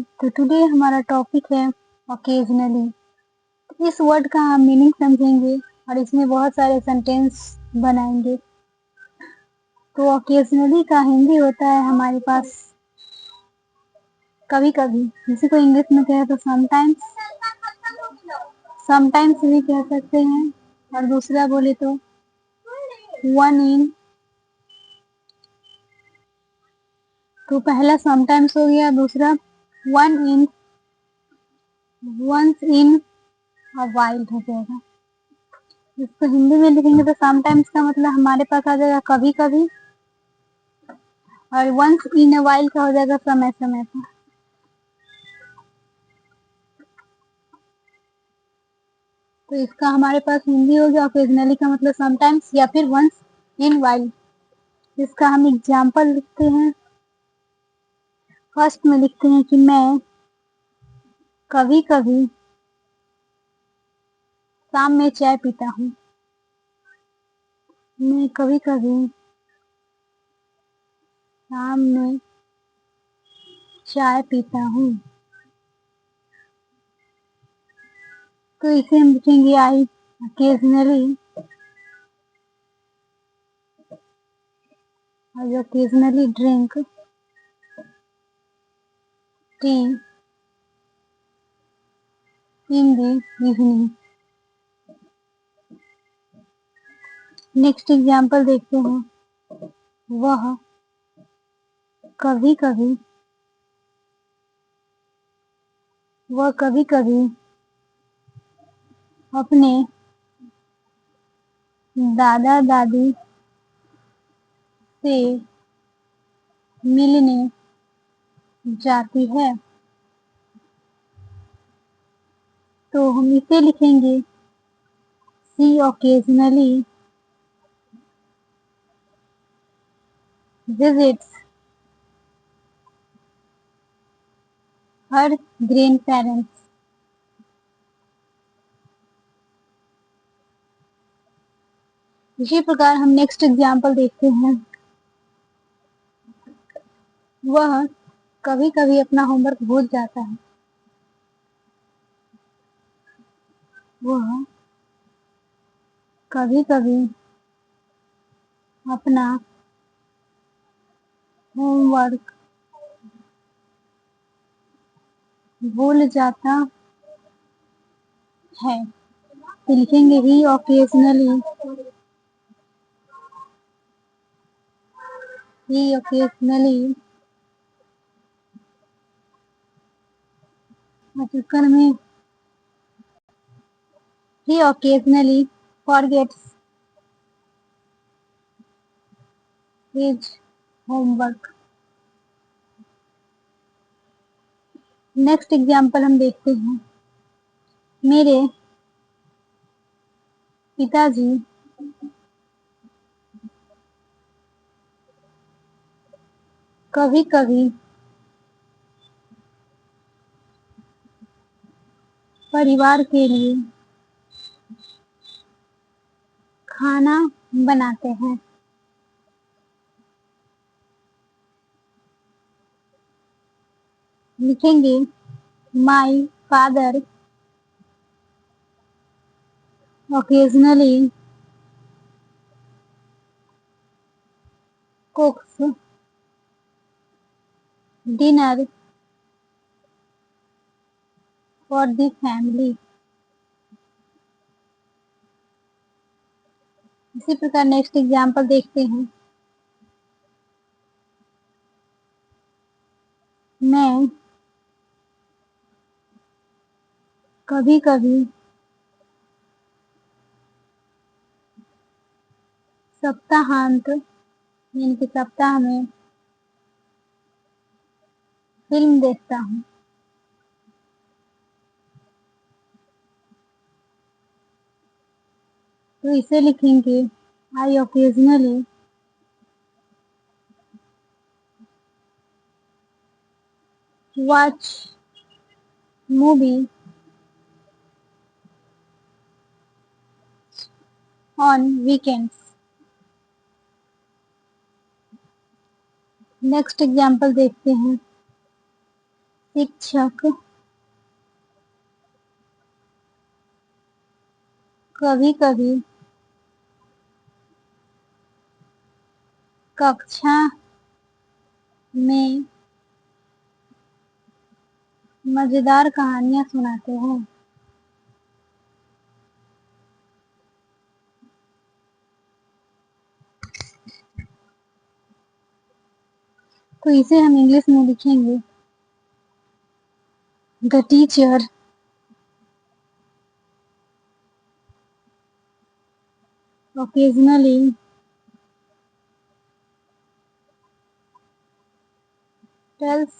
तो टुडे हमारा टॉपिक है ओकेजनली। इस वर्ड का हम मीनिंग समझेंगे और इसमें बहुत सारे सेंटेंस बनाएंगे। तो ओकेजनली का हिंदी होता है हमारे पास कभी कभी, जिसे को इंग्लिश में कहे तो समटाइम्स, समटाइम्स भी कह सकते हैं। और दूसरा बोले तो वन इन। तो पहला समटाइम्स हो गया, दूसरा वन इन, वंस इन और वाइल हो जाएगा। इसको हिंदी में लिखेंगे तो समटाइम्स का मतलब हमारे पास आ जाएगा कभी कभी, और वंस इन अ वाइल का हो जाएगा समय समय पर। तो इसका हमारे पास हिंदी हो गया ओकेजनली का मतलब समटाइम्स या फिर वंस इन वाइल। इसका हम एग्जाम्पल लिखते हैं। फर्स्ट में लिखते हैं कि मैं कभी कभी शाम में चाय पीता हूँ। मैं कभी कभी शाम में चाय पीता हूँ। तो इसे हम लिखेंगे I occasionally, I occasionally drink tea in the evening। Next example देखते हैं। वह कभी कभी अपने दादा दादी से मिलने जाती है। तो हम इसे लिखेंगे she occasionally visits her grandparents। इसी प्रकार हम नेक्स्ट एग्जाम्पल देखते हैं। वह कभी कभी अपना होमवर्क भूल जाता है। वह कभी कभी अपना होमवर्क भूल जाता है। तो लिखेंगे ही occasionally चक्कर में he occasionally forgets his homework। Next example हम देखते हैं। मेरे पिताजी कभी कभी परिवार के लिए खाना बनाते हैं। लिखेंगे my father occasionally cooks dinner for the family। इसी प्रकार नेक्स्ट एग्जाम्पल देखते हैं। मैं कभी कभी सप्ताहांत यानी कि सप्ताह में फिल्म देखता हूँ। तो इसे लिखेंगे आई occasionally watch movie on weekends। Next example देखते हैं। शिक्षक कभी कभी कक्षा में मजेदार कहानियां सुनाते हैं। तो इसे हम इंग्लिश में लिखेंगे the teacher occasionally tells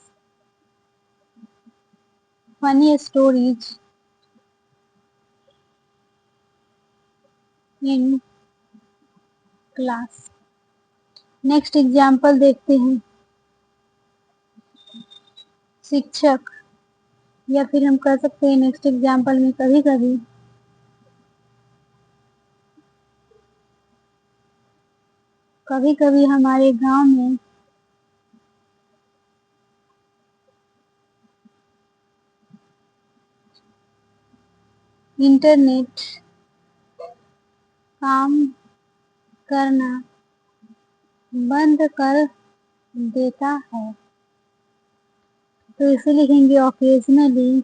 funny stories in class। Next example देखते हैं। शिक्षक, या फिर हम कह सकते हैं नेक्स्ट एग्जाम्पल में कभी कभी कभी कभी हमारे गांव में इंटरनेट काम करना बंद कर देता है। तो इसे लिखेंगे occasionally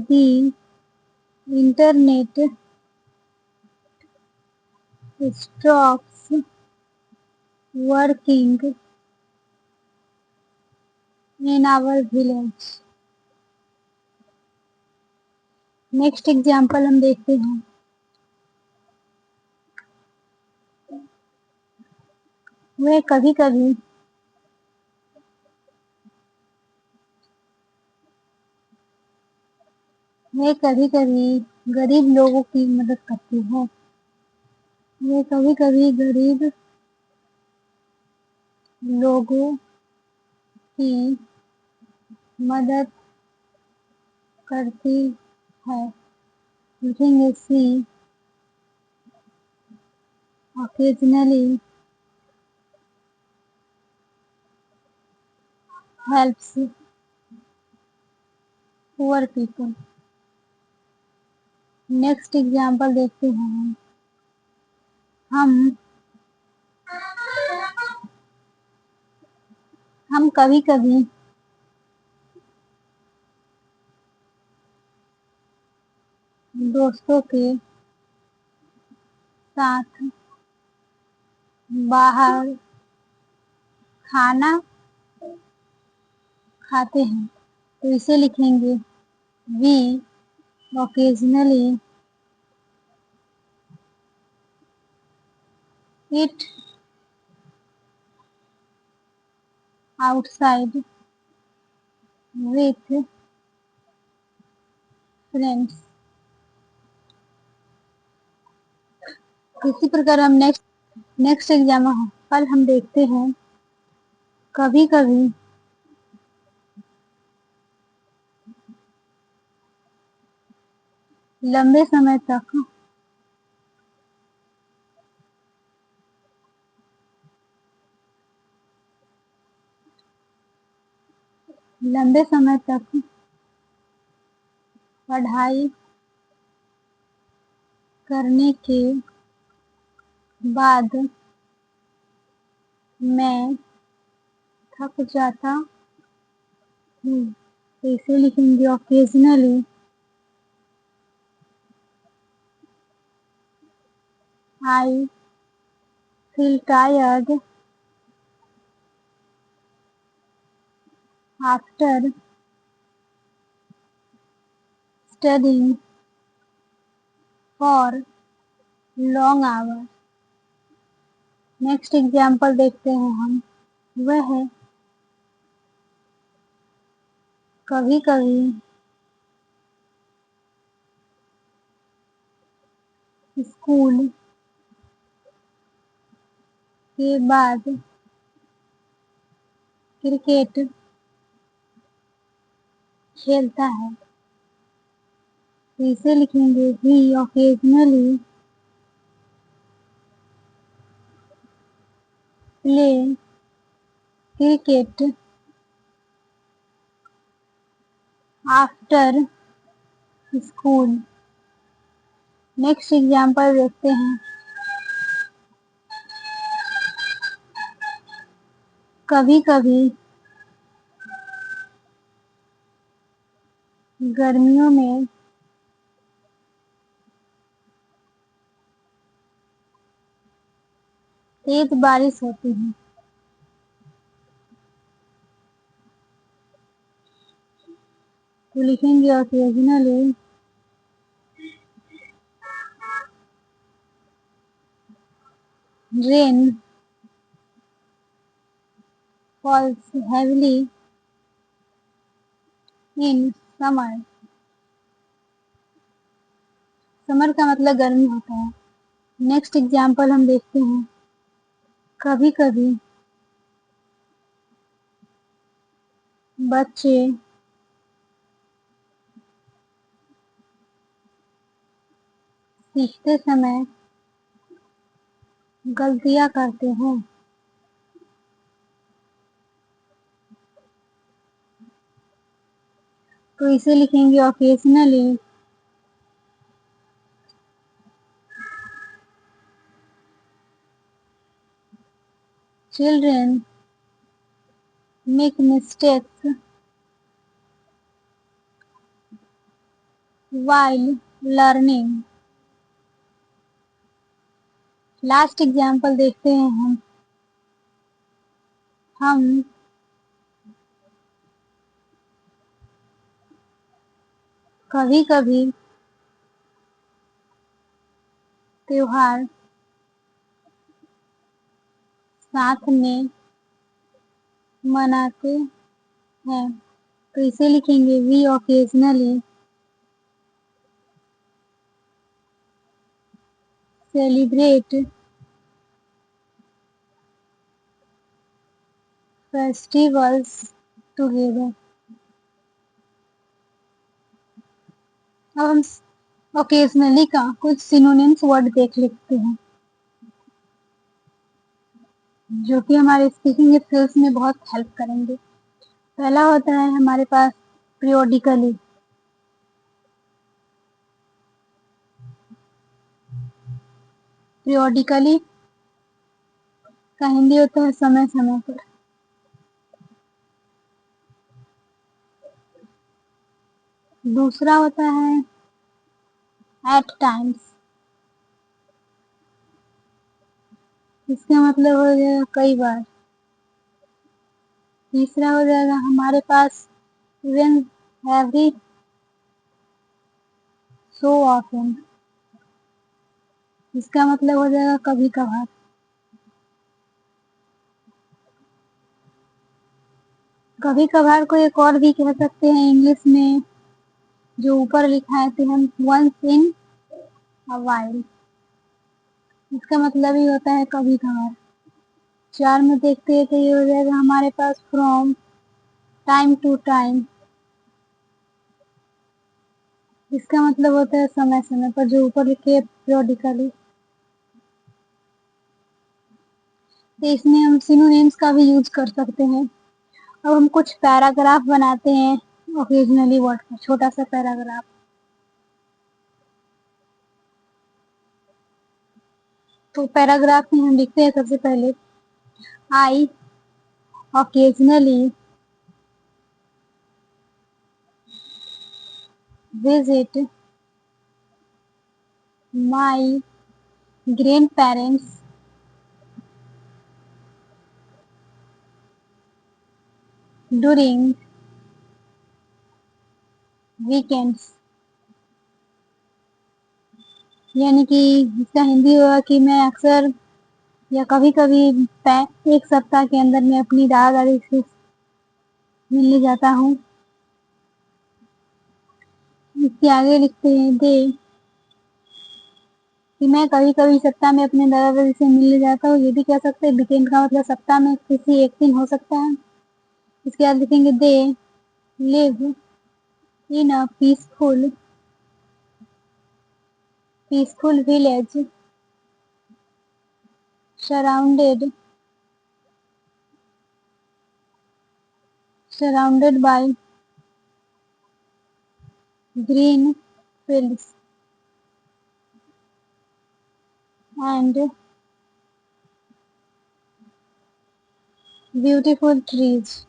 the internet stops working in our village। Next example हम देखते हैं। वह कभी कभी गरीब लोगों की मदद करती है। वह कभी कभी गरीब लोगों की मदद करती है। लिखेंगे सी occasionally helps poor people। Next example देखते हैं। हम कभी कभी दोस्तों के साथ बाहर खाना खाते हैं। तो इसे लिखेंगे we occasionally eat outside with friends. इसी प्रकार हम नेक्स्ट एग्जाम्पल हम देखते हैं। कभी कभी लंबे समय तक पढ़ाई करने के बाद मैं थक जाता हूँ। तो इसे लिखेंगे occasionally I feel tired after studying for long hours। Next example देखते हैं हम। वह कभी कभी स्कूल के बाद क्रिकेट खेलता है। तो इसे लिखेंगे he occasionally play cricket after school. Next example देखते हैं। कभी कभी गर्मियों में तेज बारिश होती है। तो लिखेंगे occasionally rain false heavily in summer. Summer का मतलब गर्मी होता है। नेक्स्ट एग्जाम्पल हम देखते हैं। कभी कभी बच्चे सीखते समय गलतियां करते हैं। तो इसे लिखेंगे occasionally children make mistakes while learning। Last example देखते हैं हम कभी कभी त्योहार साथ में मनाते हैं। तो इसे लिखेंगे we occasionally celebrate festivals together. अब हम ओकेजनली का कुछ सिनोनिम्स वर्ड देख लेते हैं जो कि हमारे स्पीकिंग स्किल्स में बहुत हेल्प करेंगे। पहला होता है हमारे पास periodically। periodically का हिंदी होता है समय समय पर। दूसरा होता है at times। इसका मतलब हो जाएगा कई बार। तीसरा हो जाएगा हमारे पास when every so often। इसका मतलब हो जाएगा कभी कभार। कभी कभार को एक और भी कह सकते हैं इंग्लिश में जो ऊपर लिखा है तो हम once in a while। इसका मतलब ही होता है कभी कभार। 4 में देखते हैं तो ये हो जाएगा हमारे पास from time to time। इसका मतलब होता है समय समय पर जो ऊपर लिखे periodically। तो इसमें हम सिनोनिम्स का भी यूज कर सकते हैं। अब हम कुछ पैराग्राफ बनाते हैं ओकेजनली वर्ड का, छोटा सा पैराग्राफ। तो पैराग्राफ में हम लिखते हैं सबसे पहले आई occasionally visit my grandparents during weekends। यानी कि इसका हिंदी होगा कि मैं अक्सर या कभी कभी एक सप्ताह के अंदर मैं अपनी दादा दादी से मिलने जाता हूँ। इसके आगे लिखते हैं दे कि मैं कभी कभी सप्ताह में अपने दादा दादी से मिलने जाता हूँ। ये भी कह सकते हैं वीकेंड का मतलब सप्ताह में किसी एक दिन हो सकता है। इसके बाद लिखेंगे they live in a peaceful village surrounded surrounded by green fields and beautiful trees.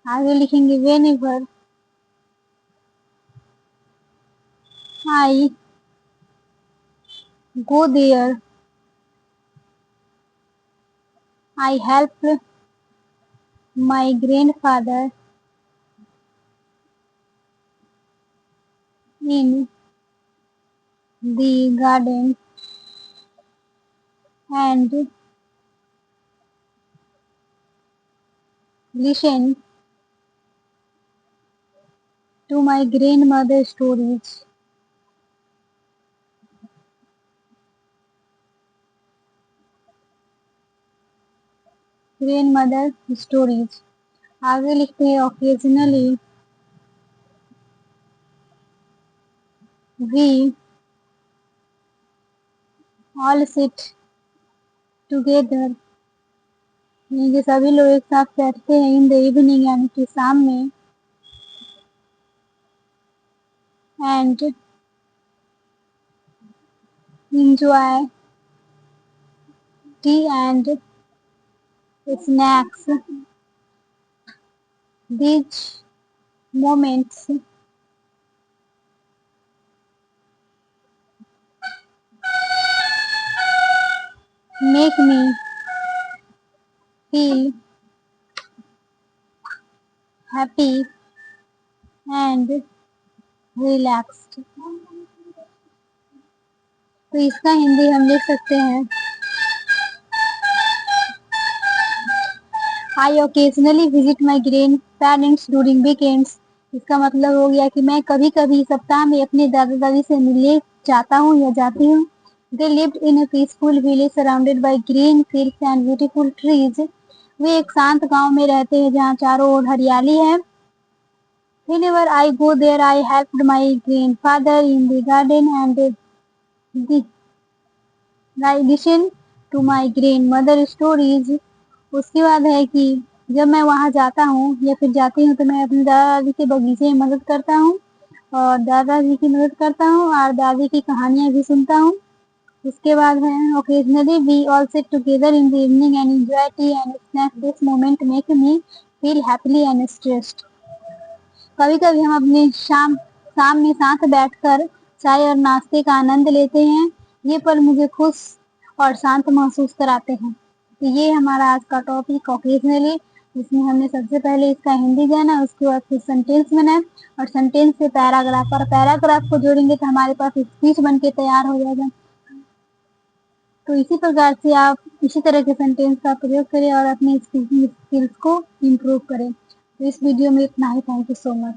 आगे लिखेंगे whenever I go there, I help my grandfather in the garden and listen to my grandmother's stories. Grandmother stories. आगे लिखते हैं occasionally we all sit together, यानी कि सभी लोग एक साथ बैठते हैं इन द इवनिंग यानी कि शाम में and enjoy tea and snacks. These moments make me feel happy and relaxed. तो इसका हिंदी हम लिख सकते हैं I occasionally visit my grandparents during weekends. इसका मतलब हो गया कि मैं कभी कभी सप्ताह में अपने दादा दादी से मिलने जाता हूँ या जाती हूँ. They lived in a peaceful village surrounded by green fields and beautiful trees. वे एक शांत गांव में रहते हैं जहाँ चारों ओर हरियाली है. Whenever I go there, I helped my grandfather in the garden and I listen to my grandmother stories. उसके बाद है कि जब मैं वहाँ जाता हूँ या फिर जाती हूँ तो मैं अपने दादा दादी के बगीचे में मदद करता हूँ और दादाजी की मदद करता हूँ और दादी की कहानियाँ भी सुनता हूँ. उसके बाद है occasionally we all sit together in the evening and enjoy tea and snacks. This moment make me feel happily and stressed. कभी कभी हम अपने शाम में साथ बैठकर चाय और नाश्ते का आनंद लेते हैं. ये पल मुझे खुश और शांत महसूस कराते हैं. तो ये हमारा आज का टॉपिक ओकेजनली, जिसमें हमने सबसे पहले इसका हिंदी जाना, उसके बाद फिर सेंटेंस बनाए और सेंटेंस से पैराग्राफ, और पैराग्राफ को जोड़ेंगे तो हमारे पास स्पीच बन के तैयार हो जाएगा. तो इसी प्रकार से आप इसी तरह के सेंटेंस का प्रयोग करें और अपनी स्पीकिंग स्किल्स को इम्प्रूव करें. तो इस वीडियो में इतना ही. Thank you so much.